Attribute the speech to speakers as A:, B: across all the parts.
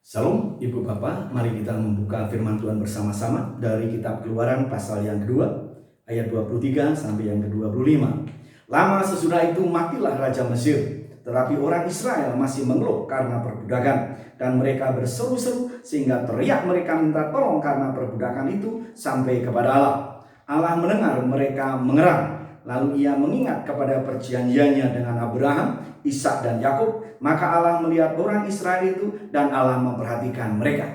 A: Salam Ibu Bapak, mari kita membuka firman Tuhan bersama-sama dari kitab Keluaran pasal yang kedua, ayat 23 sampai yang ke-25. Lama sesudah itu matilah Raja Mesir, tetapi orang Israel masih mengeluh karena perbudakan, dan mereka berseru-seru sehingga teriak mereka minta tolong karena perbudakan itu sampai kepada Allah. Allah mendengar mereka mengerang, lalu ia mengingat kepada perjanjiannya dengan Abraham, Ishak dan Yakub. Maka Allah melihat orang Israel itu dan Allah memperhatikan mereka.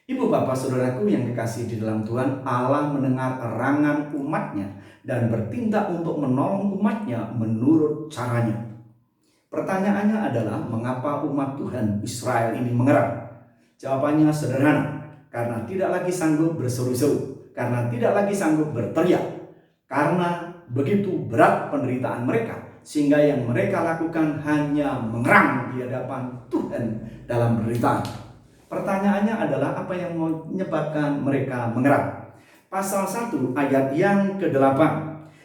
A: Ibu bapak saudaraku yang kekasih di dalam Tuhan, Allah mendengar erangan umatnya dan bertindak untuk menolong umatnya menurut caranya. Pertanyaannya adalah, mengapa umat Tuhan Israel ini mengerang? Jawabannya sederhana, karena tidak lagi sanggup berseru-seru, karena tidak lagi sanggup berteriak, karena begitu berat penderitaan mereka, sehingga yang mereka lakukan hanya mengerang di hadapan Tuhan dalam penderitaan. Pertanyaannya adalah, apa yang menyebabkan mereka mengerang? Pasal 1 ayat yang ke-8.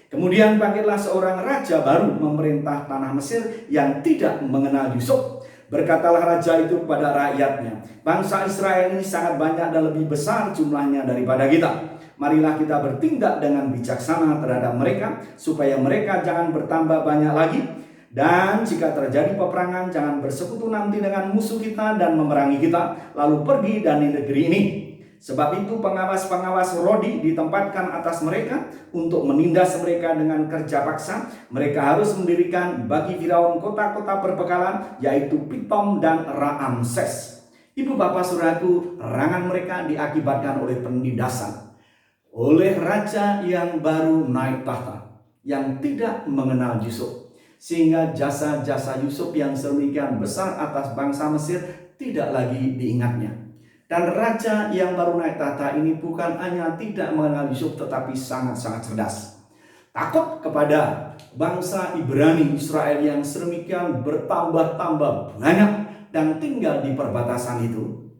A: Kemudian bangkitlah seorang raja baru memerintah tanah Mesir yang tidak mengenal Yusuf. Berkatalah raja itu kepada rakyatnya, bangsa Israel ini sangat banyak dan lebih besar jumlahnya daripada kita. Marilah kita bertindak dengan bijaksana terhadap mereka, supaya mereka jangan bertambah banyak lagi. Dan jika terjadi peperangan, jangan bersekutu nanti dengan musuh kita dan memerangi kita, lalu pergi dari negeri ini. Sebab itu pengawas-pengawas Rodi ditempatkan atas mereka untuk menindas mereka dengan kerja paksa. Mereka harus mendirikan bagi Firaun kota-kota perbekalan, yaitu Pitom dan Raamses. Ibu bapak saudaraku, erangan mereka diakibatkan oleh penindasan oleh raja yang baru naik tahta, yang tidak mengenal Yusuf, sehingga jasa-jasa Yusuf yang sedemikian besar atas bangsa Mesir tidak lagi diingatnya. Dan raja yang baru naik tahta ini bukan hanya tidak mengenal Yusuf, tetapi sangat-sangat cerdas. Takut kepada bangsa Ibrani Israel yang sedemikian bertambah-tambah banyak dan tinggal di perbatasan itu.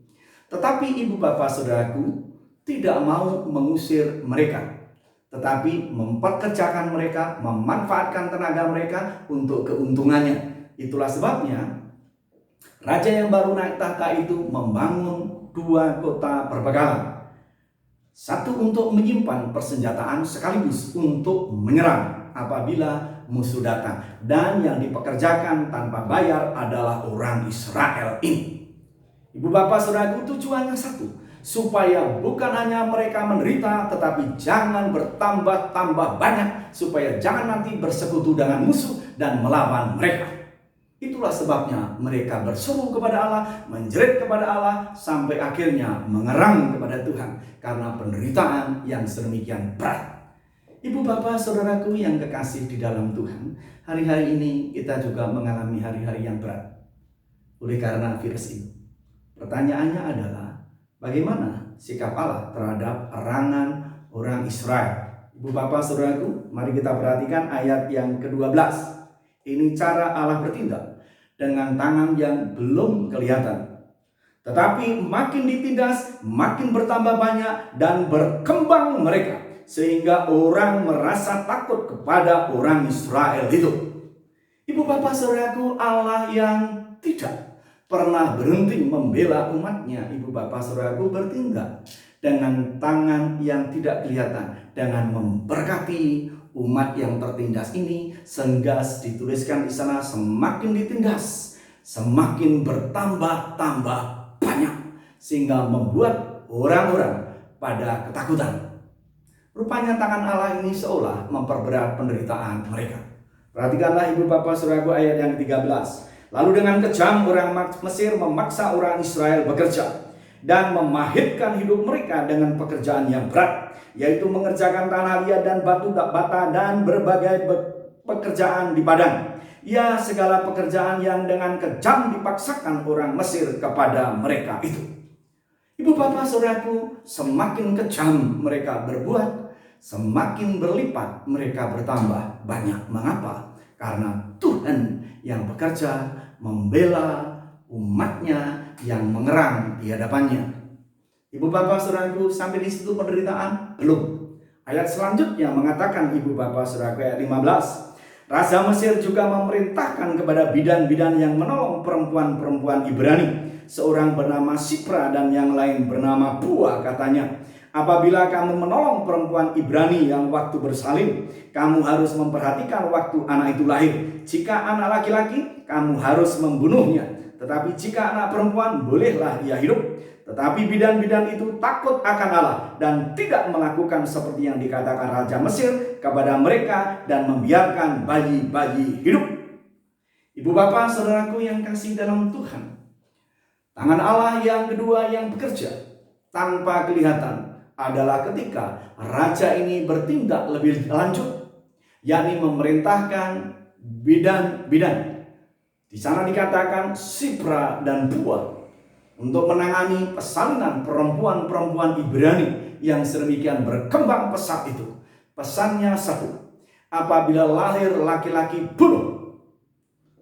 A: Tetapi ibu bapak saudaraku, tidak mau mengusir mereka, tetapi memperkerjakan mereka, memanfaatkan tenaga mereka untuk keuntungannya. Itulah sebabnya raja yang baru naik tahta itu membangun 2 kota perbekalan. Satu untuk menyimpan persenjataan, sekaligus untuk menyerang apabila musuh datang. Dan yang dipekerjakan tanpa bayar adalah orang Israel ini. Ibu bapak saudaraku, tujuannya satu, supaya bukan hanya mereka menderita, tetapi jangan bertambah-tambah banyak, supaya jangan nanti bersekutu dengan musuh dan melawan mereka. Itulah sebabnya mereka berseru kepada Allah, menjerit kepada Allah, sampai akhirnya mengerang kepada Tuhan karena penderitaan yang sedemikian berat. Ibu bapak saudaraku yang kekasih di dalam Tuhan, hari-hari ini kita juga mengalami hari-hari yang berat oleh karena virus ini. Pertanyaannya adalah, bagaimana sikap Allah terhadap erangan orang Israel? Ibu bapak saudaraku, mari kita perhatikan ayat yang ke-12. Ini cara Allah bertindak dengan tangan yang belum kelihatan, tetapi makin ditindas, makin bertambah banyak dan berkembang mereka, sehingga orang merasa takut kepada orang Israel itu. Ibu bapak saudaraku, Allah yang tidak pernah berhenti membela umatnya, ibu bapak saudaraku, bertindak dengan tangan yang tidak kelihatan, dengan memberkati umat yang tertindas ini, sehingga dituliskan di sana, semakin ditindas, semakin bertambah-tambah banyak, sehingga membuat orang-orang pada ketakutan. Rupanya tangan Allah ini seolah memperberat penderitaan mereka. Perhatikanlah ibu bapak saudaraku ayat yang 13. Lalu dengan kejam orang Mesir memaksa orang Israel bekerja dan memahitkan hidup mereka dengan pekerjaan yang berat, yaitu mengerjakan tanah liat dan batu bata dan berbagai pekerjaan di padang. Ya, segala pekerjaan yang dengan kejam dipaksakan orang Mesir kepada mereka itu. Ibu bapak saudaraku, semakin kejam mereka berbuat, semakin berlipat mereka bertambah banyak. Mengapa? Karena Tuhan yang bekerja membela umatnya yang mengerang di hadapannya. Ibu bapak saudaraku, sampai di situ penderitaan? Belum. Ayat selanjutnya mengatakan, ibu bapak saudaraku, ayat 15. Raja Mesir juga memerintahkan kepada bidan-bidan yang menolong perempuan-perempuan Ibrani seorang bernama Sipra dan yang lain bernama Pua, katanya, apabila kamu menolong perempuan Ibrani yang waktu bersalin, kamu harus memperhatikan waktu anak itu lahir. Jika anak laki-laki, kamu harus membunuhnya. Tetapi jika anak perempuan, bolehlah ia hidup. Tetapi bidan-bidan itu takut akan Allah dan tidak melakukan seperti yang dikatakan Raja Mesir kepada mereka dan membiarkan bayi-bayi hidup. Ibu bapak saudaraku yang kasih dalam Tuhan, tangan Allah yang kedua yang bekerja tanpa kelihatan adalah ketika raja ini bertindak lebih lanjut, yakni memerintahkan bidan-bidan. Di sana dikatakan Sipra dan Pua untuk menangani persalinan perempuan-perempuan Ibrani yang sedemikian berkembang pesat itu. Pesannya satu, apabila lahir laki-laki bunuh,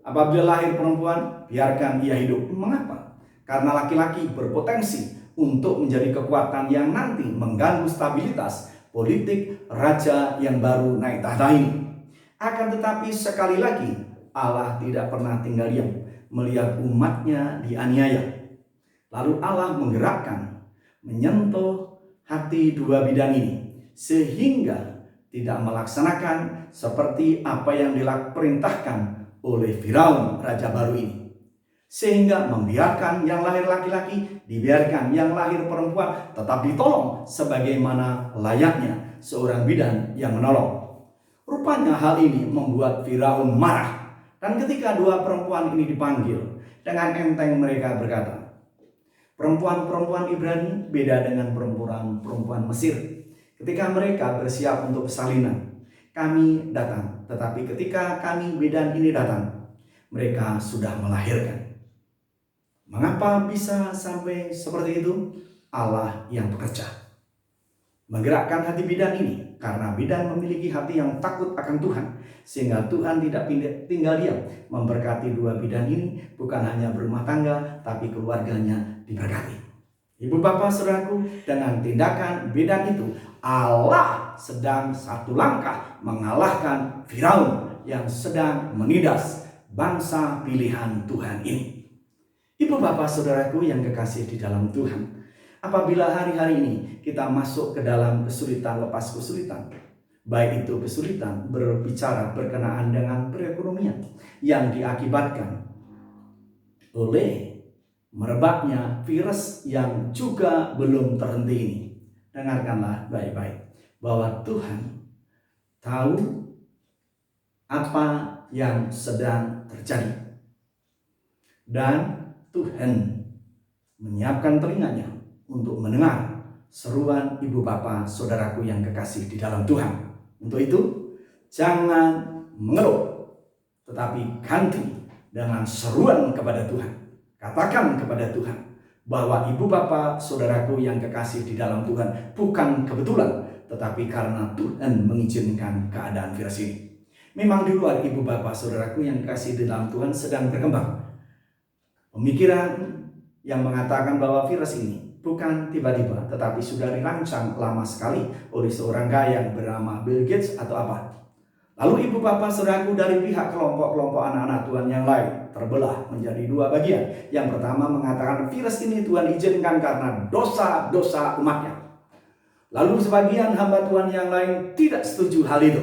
A: apabila lahir perempuan biarkan ia hidup. Mengapa? Karena laki-laki berpotensi untuk menjadi kekuatan yang nanti mengganggu stabilitas politik raja yang baru naik tahta ini. Akan tetapi sekali lagi Allah tidak pernah tinggal diam melihat umatnya dianiaya. Lalu Allah menggerakkan, menyentuh hati dua bidan ini sehingga tidak melaksanakan seperti apa yang diperintahkan oleh Firaun raja baru ini, sehingga membiarkan yang lahir laki-laki, dibiarkan yang lahir perempuan tetap ditolong sebagaimana layaknya seorang bidan yang menolong. Rupanya hal ini membuat Firaun marah, dan ketika dua perempuan ini dipanggil, dengan enteng mereka berkata, perempuan-perempuan Ibrani beda dengan perempuan-perempuan Mesir. Ketika mereka bersiap untuk persalinan, kami datang. Tetapi ketika kami bidan ini datang, mereka sudah melahirkan. Mengapa bisa sampai seperti itu? Allah yang bekerja menggerakkan hati bidan ini, karena bidan memiliki hati yang takut akan Tuhan, sehingga Tuhan tidak tinggal diam memberkati dua bidan ini, bukan hanya berumah tangga, tapi keluarganya diberkati. Ibu bapak saudaraku, dengan tindakan bidan itu, Allah sedang satu langkah mengalahkan Firaun yang sedang menindas bangsa pilihan Tuhan ini. Ibu bapak saudaraku yang kekasih di dalam Tuhan, apabila hari-hari ini kita masuk ke dalam kesulitan lepas kesulitan, baik itu kesulitan berbicara berkenaan dengan perekonomian yang diakibatkan oleh merebaknya virus yang juga belum terhenti ini, dengarkanlah baik-baik bahwa Tuhan tahu apa yang sedang terjadi, dan Tuhan menyiapkan telinganya untuk mendengar seruan ibu bapa saudaraku yang kekasih di dalam Tuhan. Untuk itu, jangan mengeluh, tetapi ganti dengan seruan kepada Tuhan. Katakan kepada Tuhan bahwa ibu bapa saudaraku yang kekasih di dalam Tuhan bukan kebetulan, tetapi karena Tuhan mengizinkan keadaan virus ini. Memang di luar ibu bapa saudaraku yang kekasih di dalam Tuhan sedang berkembang pemikiran yang mengatakan bahwa virus ini bukan tiba-tiba, tetapi sudah dirancang lama sekali oleh seorang gaya yang bernama Bill Gates atau apa. Lalu ibu bapak saudaraku dari pihak kelompok-kelompok anak-anak Tuhan yang lain terbelah menjadi dua bagian. Yang pertama mengatakan virus ini Tuhan izinkan karena dosa-dosa umatnya. Lalu sebagian hamba Tuhan yang lain tidak setuju hal itu.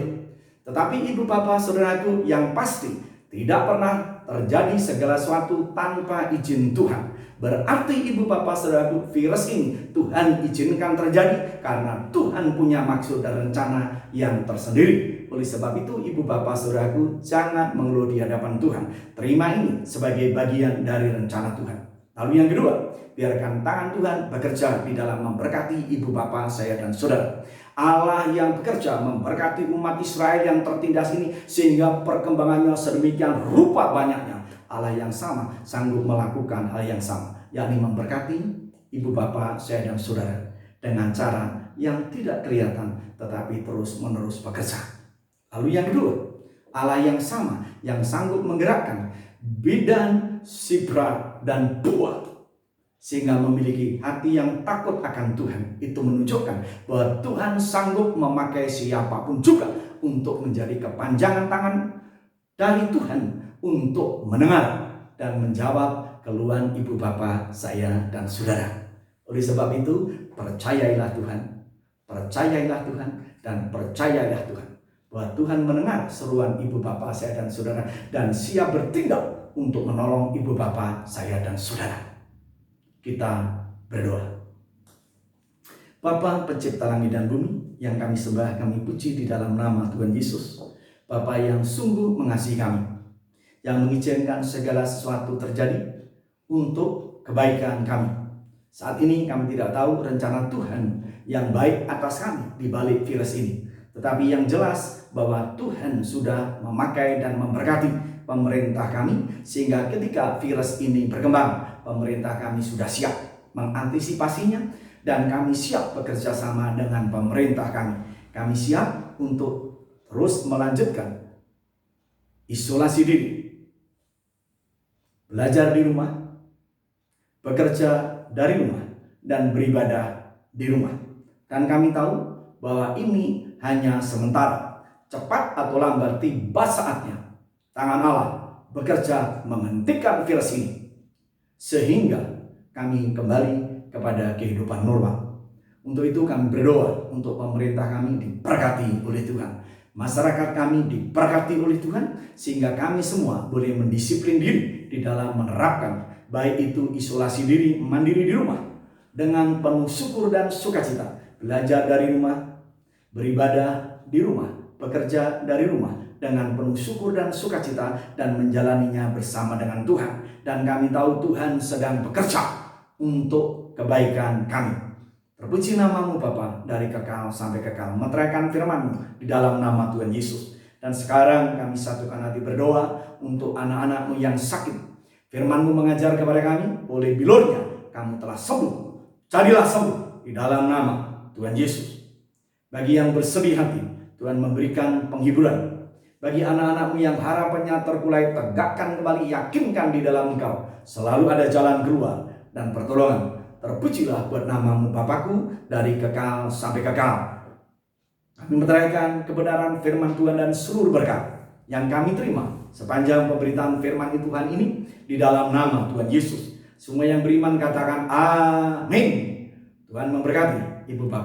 A: Tetapi ibu bapak saudaraku yang pasti tidak pernah terjadi segala sesuatu tanpa izin Tuhan. Berarti ibu bapak saudaraku, virus ini Tuhan izinkan terjadi karena Tuhan punya maksud dan rencana yang tersendiri. Oleh sebab itu ibu bapak saudaraku, jangan mengeluh di hadapan Tuhan. Terima ini sebagai bagian dari rencana Tuhan. Lalu yang kedua, biarkan tangan Tuhan bekerja di dalam memberkati ibu bapak saya dan saudara. Allah yang bekerja memberkati umat Israel yang tertindas ini sehingga perkembangannya sedemikian rupa banyaknya. Allah yang sama sanggup melakukan hal yang sama, yakni memberkati ibu bapak saya dan saudara dengan cara yang tidak kelihatan tetapi terus menerus bekerja. Lalu yang kedua, Allah yang sama yang sanggup menggerakkan bidan, Sipra dan Pua sehingga memiliki hati yang takut akan Tuhan. Itu menunjukkan bahwa Tuhan sanggup memakai siapapun juga untuk menjadi kepanjangan tangan dari Tuhan untuk mendengar dan menjawab keluhan ibu bapa saya dan saudara. Oleh sebab itu, percayailah Tuhan, dan percayailah Tuhan bahwa Tuhan mendengar seruan ibu bapa saya dan saudara dan siap bertindak untuk menolong ibu bapa saya dan saudara. Kita berdoa. Bapa pencipta langit dan bumi, yang kami sembah, kami puji di dalam nama Tuhan Yesus. Bapa yang sungguh mengasihi kami, yang mengizinkan segala sesuatu terjadi untuk kebaikan kami. Saat ini kami tidak tahu rencana Tuhan yang baik atas kami di balik virus ini. Tetapi yang jelas bahwa Tuhan sudah memakai dan memberkati pemerintah kami, sehingga ketika virus ini berkembang, pemerintah kami sudah siap mengantisipasinya, dan kami siap bekerja sama dengan pemerintah kami. Kami siap untuk terus melanjutkan isolasi diri, belajar di rumah, bekerja dari rumah, dan beribadah di rumah. Dan kami tahu bahwa ini hanya sementara. Cepat atau lambat tiba saatnya tangan Allah bekerja menghentikan virus ini, sehingga kami kembali kepada kehidupan normal. Untuk itu kami berdoa untuk pemerintah kami diberkati oleh Tuhan, masyarakat kami diberkati oleh Tuhan, sehingga kami semua boleh mendisiplin diri di dalam menerapkan baik itu isolasi diri mandiri di rumah dengan penuh syukur dan sukacita, belajar dari rumah, beribadah di rumah, bekerja dari rumah dengan penuh syukur dan sukacita, dan menjalaninya bersama dengan Tuhan. Dan kami tahu Tuhan sedang bekerja untuk kebaikan kami. Terpuji namamu Bapa dari kekal sampai kekal. Meteraikan firman-Mu di dalam nama Tuhan Yesus. Dan sekarang kami satukan hati berdoa untuk anak-anak-Mu yang sakit. Firman-Mu mengajar kepada kami, oleh bilurnya kamu telah sembuh. Jadilah sembuh di dalam nama Tuhan Yesus. Bagi yang bersedih hati, Tuhan memberikan penghiburan. Bagi anak-anak-Mu yang harapannya terkulai, tegakkan kembali, yakinkan di dalam Engkau selalu ada jalan keluar dan pertolongan. Terpujilah buat nama-Mu Bapakku dari kekal sampai kekal. Kami meteraikan kebenaran firman Tuhan dan seluruh berkat yang kami terima sepanjang pemberitaan firman Tuhan ini di dalam nama Tuhan Yesus. Semua yang beriman katakan amin. Tuhan memberkati Ibu Bapak.